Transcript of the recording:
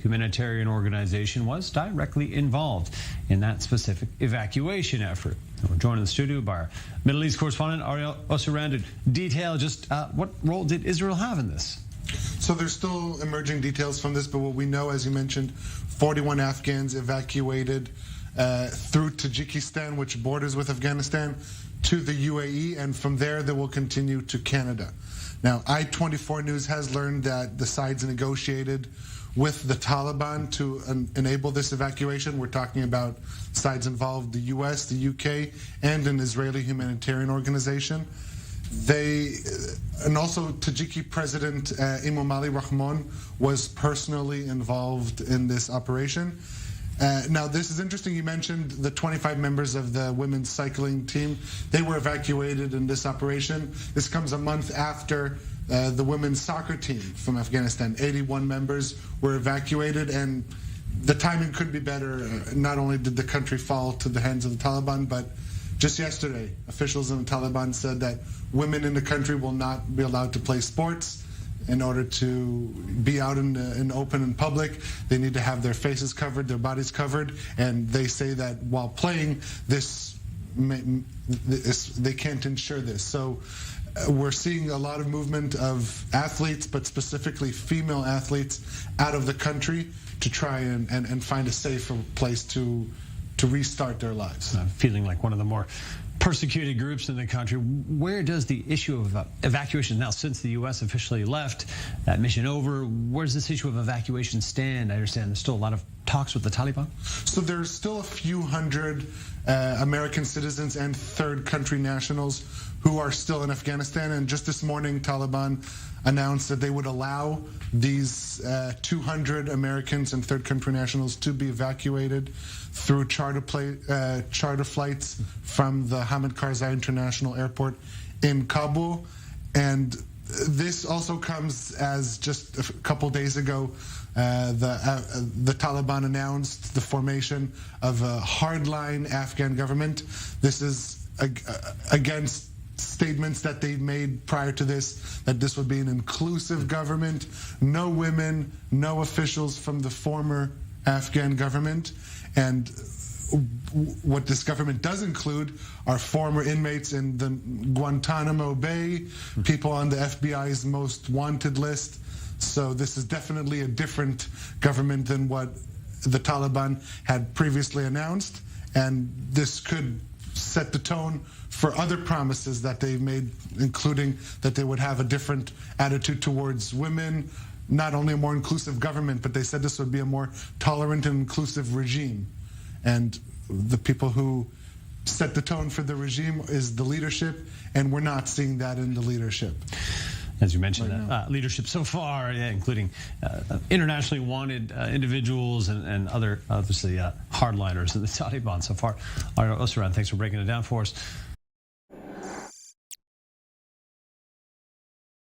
humanitarian organization was directly involved in that specific evacuation effort. We're joined in the studio by our Middle East correspondent, Ariel, Oseran, to detail just what role did Israel have in this? So there's still emerging details from this, but what we know, as you mentioned, 41 Afghans evacuated through Tajikistan, which borders with Afghanistan, to the UAE, and from there they will continue to Canada. Now, I-24 News has learned that the sides negotiated with the Taliban to enable this evacuation. We're talking about sides involved, the US, the UK, and an Israeli humanitarian organization. And also Tajiki President Imam Ali Rahman was personally involved in this operation. Now, this is interesting. You mentioned the 25 members of the women's cycling team. They were evacuated in this operation. This comes a month after the women's soccer team from Afghanistan. 81 members were evacuated, and the timing could be better. Not only did the country fall to the hands of the Taliban, but just yesterday, officials in the Taliban said that women in the country will not be allowed to play sports. In order to be out in the open and public, they need to have their faces covered, their bodies covered, and they say that while playing they can't ensure this. So we're seeing a lot of movement of athletes, but specifically female athletes, out of the country to try and find a safer place to restart their lives. Feeling like one of the more persecuted groups in the country. Where does the issue of evacuation now, since the U.S. officially left that mission over, where does this issue of evacuation stand? I understand there's still a lot of talks with the Taliban. So there's still a few hundred American citizens and third country nationals who are still in Afghanistan. And just this morning, Taliban announced that they would allow these 200 Americans and third country nationals to be evacuated through charter flights from the Hamid Karzai International Airport in Kabul. And this also comes as just a couple days ago, the Taliban announced the formation of a hardline Afghan government. This is against statements that they've made prior to this, that this would be an inclusive government, no women, no officials from the former Afghan government. And what this government does include are former inmates in the Guantanamo Bay, people on the FBI's most wanted list. So this is definitely a different government than what the Taliban had previously announced, and this could set the tone for other promises that they've made, including that they would have a different attitude towards women, not only a more inclusive government, but they said this would be a more tolerant and inclusive regime. And the people who set the tone for the regime is the leadership, and we're not seeing that in the leadership. As you mentioned, leadership so far, including internationally wanted individuals and other, obviously, hardliners in the Taliban so far. Oseran, thanks for breaking it down for us.